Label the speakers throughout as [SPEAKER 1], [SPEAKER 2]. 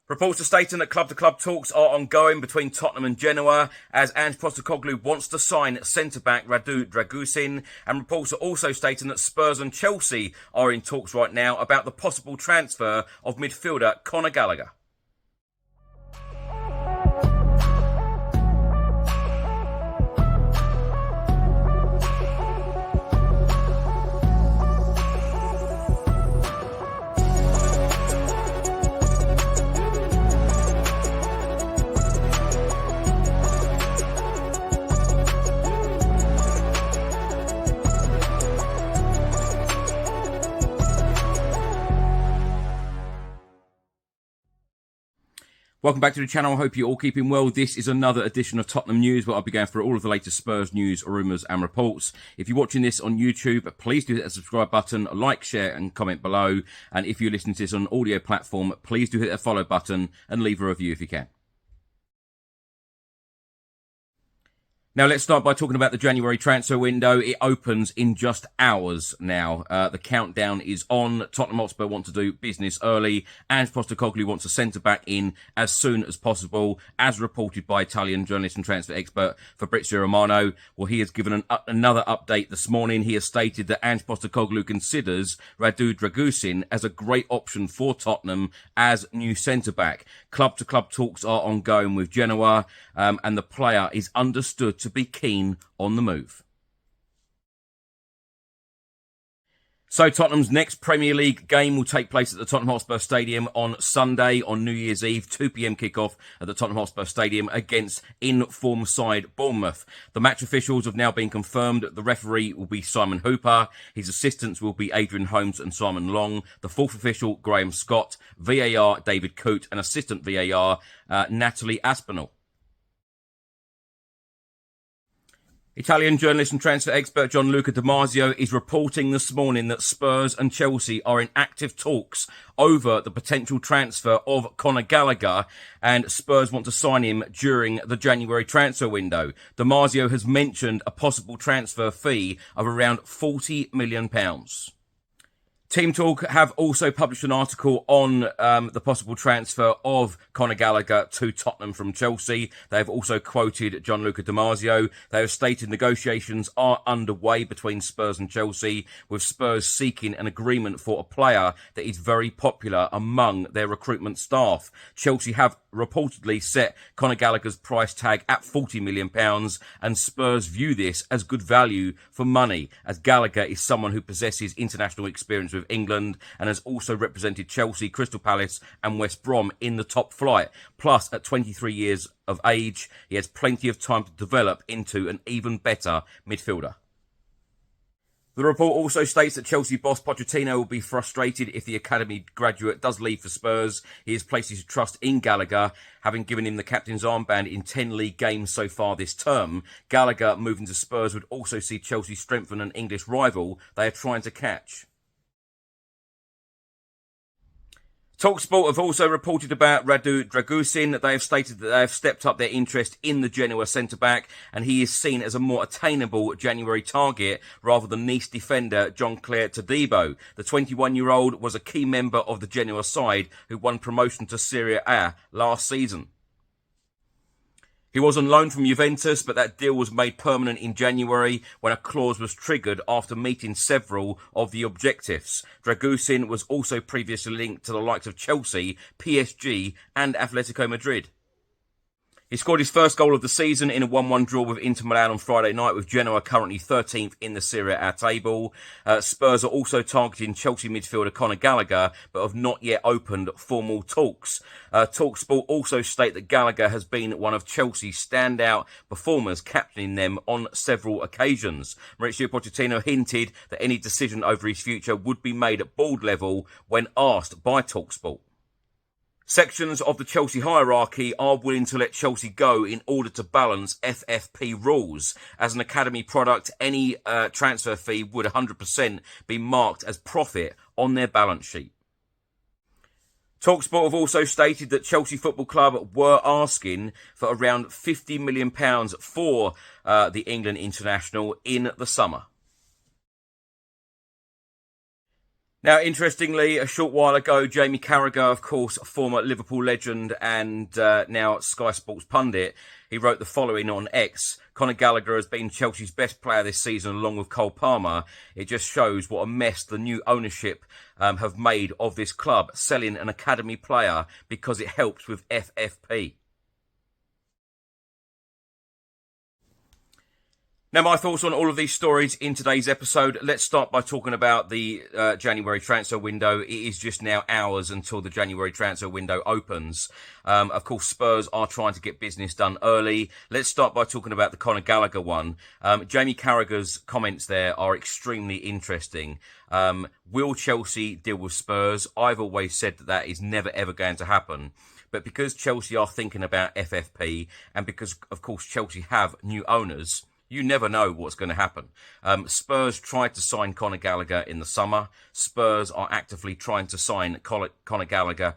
[SPEAKER 1] Reports are stating that club-to-club talks are ongoing between Tottenham and Genoa as Ange Postecoglou wants to sign centre-back Radu Dragusin, and reports are also stating that Spurs and Chelsea are in talks right now about the possible transfer of midfielder Conor Gallagher. Welcome back to the channel. I hope you're all keeping well. This is another edition of Tottenham News, where I'll be going through all of the latest Spurs news, rumours and reports. If you're watching this on YouTube, please do hit the subscribe button, like, share and comment below. And if you're listening to this on an audio platform, please do hit the follow button and leave a review if you can. Now, let's start by talking about the January transfer window. It opens in just hours now. The countdown is on. Tottenham Hotspur want to do business early. Ange Postecoglou wants a centre-back in as soon as possible, as reported by Italian journalist and transfer expert Fabrizio Romano. Well, he has given another update this morning. He has stated that Ange Postecoglou considers Radu Dragusin as a great option for Tottenham as new centre-back. Club-to-club talks are ongoing with Genoa, and the player is understood to be keen on the move. So Tottenham's next Premier League game will take place at the Tottenham Hotspur Stadium on Sunday, on New Year's Eve, 2 p.m. kickoff at the Tottenham Hotspur Stadium against in-form side Bournemouth. The match officials have now been confirmed. The referee will be Simon Hooper. His assistants will be Adrian Holmes and Simon Long. The fourth official, Graham Scott. VAR, David Coote. And assistant VAR, Natalie Aspinall. Italian journalist and transfer expert Gianluca Di Marzio is reporting this morning that Spurs and Chelsea are in active talks over the potential transfer of Conor Gallagher, and Spurs want to sign him during the January transfer window. Di Marzio has mentioned a possible transfer fee of around £40 million. Team Talk have also published an article on the possible transfer of Conor Gallagher to Tottenham from Chelsea. They have also quoted Gianluca Di Marzio. They have stated negotiations are underway between Spurs and Chelsea, with Spurs seeking an agreement for a player that is very popular among their recruitment staff. Chelsea have reportedly set Conor Gallagher's price tag at £40 million, and Spurs view this as good value for money, as Gallagher is someone who possesses international experience with England and has also represented Chelsea, Crystal Palace and West Brom in the top flight. Plus, at 23 years of age, he has plenty of time to develop into an even better midfielder. The report also states that Chelsea boss Pochettino will be frustrated if the academy graduate does leave for Spurs. He has placed his trust in Gallagher, having given him the captain's armband in 10 league games so far this term. Gallagher moving to Spurs would also see Chelsea strengthen an English rival they are trying to catch. TalkSport have also reported about Radu Dragusin. They have stated that they have stepped up their interest in the Genoa centre-back, and he is seen as a more attainable January target rather than Nice defender Jean-Claire Todibo. The 21-year-old was a key member of the Genoa side who won promotion to Serie A last season. He was on loan from Juventus, but that deal was made permanent in January when a clause was triggered after meeting several of the objectives. Dragusin was also previously linked to the likes of Chelsea, PSG and Atletico Madrid. He scored his first goal of the season in a 1-1 draw with Inter Milan on Friday night, with Genoa currently 13th in the Serie A table. Spurs are also targeting Chelsea midfielder Conor Gallagher, but have not yet opened formal talks. TalkSport also state that Gallagher has been one of Chelsea's standout performers, captaining them on several occasions. Mauricio Pochettino hinted that any decision over his future would be made at board level when asked by TalkSport. Sections of the Chelsea hierarchy are willing to let Chelsea go in order to balance FFP rules. As an academy product, any transfer fee would 100% be marked as profit on their balance sheet. TalkSport have also stated that Chelsea Football Club were asking for around £50 million for the England international in the summer. Now, interestingly, a short while ago, Jamie Carragher, of course, former Liverpool legend and now Sky Sports pundit, he wrote the following on X. Conor Gallagher has been Chelsea's best player this season along with Cole Palmer. It just shows what a mess the new ownership have made of this club, selling an academy player because it helps with FFP. Now, my thoughts on all of these stories in today's episode. Let's start by talking about the January transfer window. It is just now hours until the January transfer window opens. Of course, Spurs are trying to get business done early. Let's start by talking about the Conor Gallagher one. Jamie Carragher's comments there are extremely interesting. Will Chelsea deal with Spurs? I've always said that that is never, ever going to happen. But because Chelsea are thinking about FFP and because, of course, Chelsea have new owners, you never know what's going to happen. Spurs tried to sign Conor Gallagher in the summer. Spurs are actively trying to sign Conor Gallagher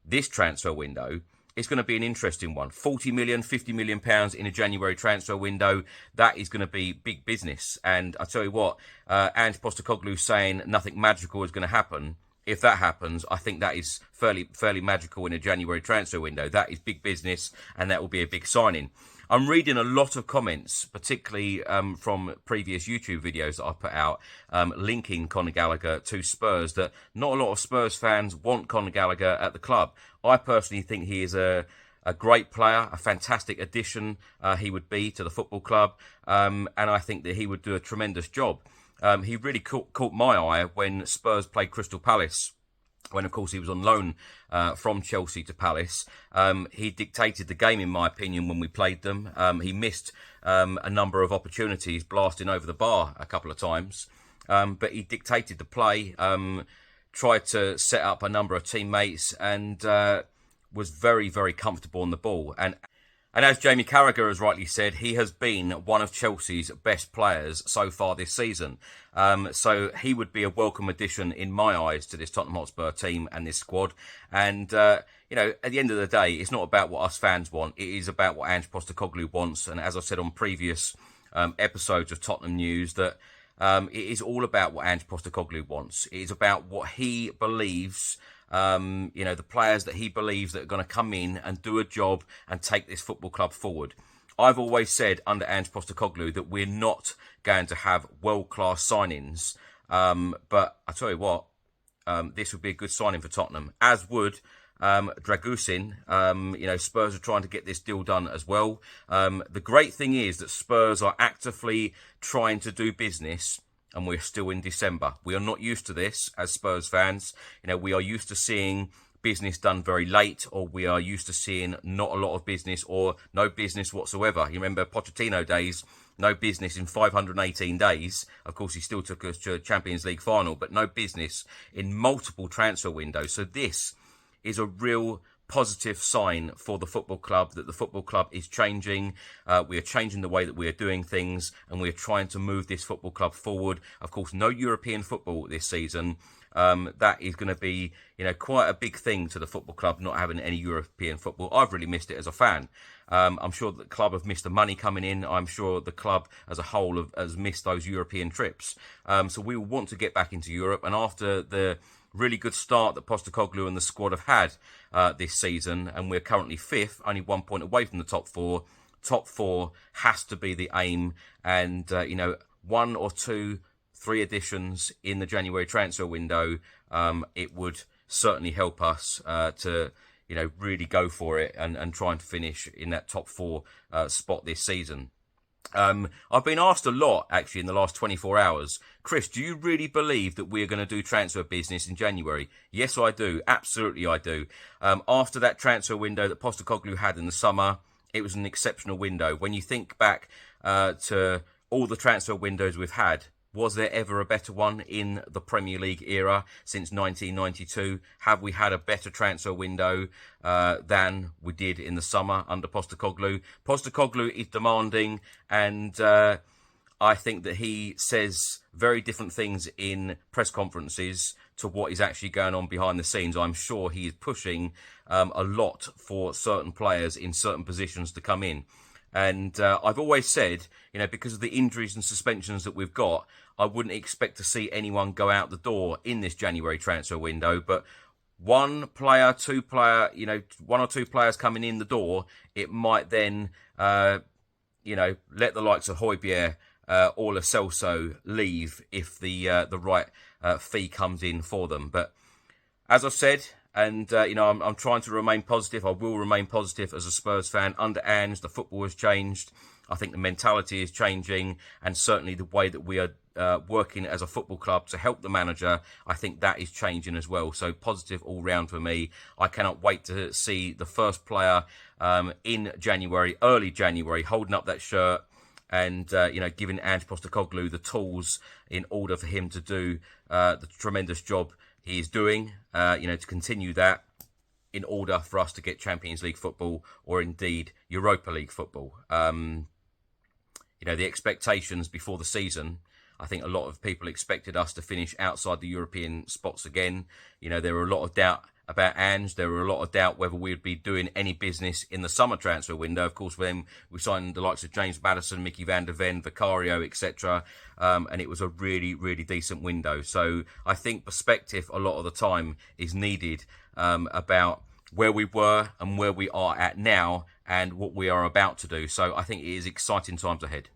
[SPEAKER 1] this transfer window. It's going to be an interesting one. 40 million, 50 million pounds in a January transfer window. That is going to be big business. And I tell you what, Ange Postecoglou saying nothing magical is going to happen. If that happens, I think that is fairly magical in a January transfer window. That is big business, and that will be a big signing. I'm reading a lot of comments, particularly from previous YouTube videos that I put out, linking Conor Gallagher to Spurs, that not a lot of Spurs fans want Conor Gallagher at the club. I personally think he is a great player, a fantastic addition he would be to the football club, and I think that he would do a tremendous job. He really caught my eye when Spurs played Crystal Palace, when, of course, he was on loan from Chelsea to Palace. He dictated the game, in my opinion, when we played them. He missed a number of opportunities, blasting over the bar a couple of times. But he dictated the play, tried to set up a number of teammates, and was very, very comfortable on the ball. And as Jamie Carragher has rightly said, he has been one of Chelsea's best players so far this season. So he would be a welcome addition in my eyes to this Tottenham Hotspur team and this squad. And, you know, at the end of the day, it's not about what us fans want. It is about what Ange Postecoglou wants. And as I said on previous episodes of Tottenham News, that it is all about what Ange Postecoglou wants. It is about what he believes, you know, the players that he believes that are going to come in and do a job and take this football club forward. I've always said under Ange Postecoglou that we're not going to have world-class signings. But I tell you what, this would be a good signing for Tottenham, as would Dragusin. You know, Spurs are trying to get this deal done as well. The great thing is that Spurs are actively trying to do business, and we're still in December. We are not used to this as Spurs fans. You know, we are used to seeing business done very late, or we are used to seeing not a lot of business or no business whatsoever. You remember Pochettino days, no business in 518 days. Of course, he still took us to a Champions League final, but no business in multiple transfer windows. So this is a real positive sign for the football club, that the football club is changing. We are changing the way that we are doing things, and we are trying to move this football club forward. Of course, no European football this season. That is going to be, you know, quite a big thing to the football club, not having any European football. I've really missed it as a fan. I'm sure the club have missed the money coming in. I'm sure the club as a whole has missed those European trips. So we will want to get back into Europe. And after the really good start that Postecoglou and the squad have had this season, and we're currently fifth, only 1 point away from the top four. Top four has to be the aim, and you know, 1 or 2, 3 additions in the January transfer window, it would certainly help us to, you know, really go for it and try and finish in that top 4 spot this season. I've been asked a lot, actually, in the last 24 hours, Chris, do you really believe that we're going to do transfer business in January? Yes, I do. Absolutely, I do. After that transfer window that Postecoglou had in the summer, it was an exceptional window. When you think back to all the transfer windows we've had, was there ever a better one in the Premier League era since 1992? Have we had a better transfer window than we did in the summer under Postecoglou? Postecoglou is demanding, and I think that he says very different things in press conferences to what is actually going on behind the scenes. I'm sure he is pushing a lot for certain players in certain positions to come in. And I've always said, you know, because of the injuries and suspensions that we've got, I wouldn't expect to see anyone go out the door in this January transfer window, but one player, two player, one or two players coming in the door, it might then, let the likes of Højbjerg or Lo Celso leave if the right fee comes in for them. But as I've said, and I'm trying to remain positive. I will remain positive as a Spurs fan. Under Ange, the football has changed. I think the mentality is changing, and certainly the way that we are working as a football club to help the manager, I think that is changing as well. So positive all round for me. I cannot wait to see the first player in January, early January, holding up that shirt and giving Ange Postecoglou the tools in order for him to do the tremendous job he is doing. To continue that in order for us to get Champions League football or indeed Europa League football. The expectations before the season, I think a lot of people expected us to finish outside the European spots again. There were a lot of doubt about Ange. There were a lot of doubt whether we'd be doing any business in the summer transfer window. Of course, when we signed the likes of James Maddison, Mickey van der Ven, Vicario, etc. And it was a really, really decent window. So I think perspective a lot of the time is needed about where we were and where we are at now and what we are about to do. So I think it is exciting times ahead.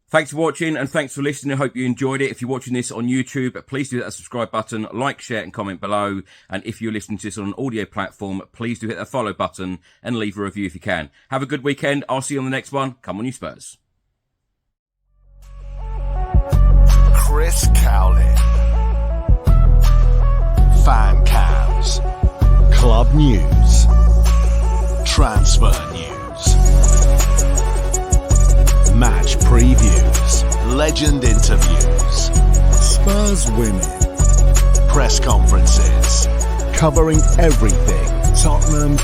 [SPEAKER 1] Thanks for watching and thanks for listening. I hope you enjoyed it. If you're watching this on YouTube, please do hit that subscribe button, like, share and comment below. And if you're listening to this on an audio platform, please do hit that follow button and leave a review if you can. Have a good weekend. I'll see you on the next one. Come on, you Spurs.
[SPEAKER 2] Chris Cowlin. Fan cams. Club news. Transfer news. Match previews, legend interviews, Spurs women, press conferences, covering everything Tottenham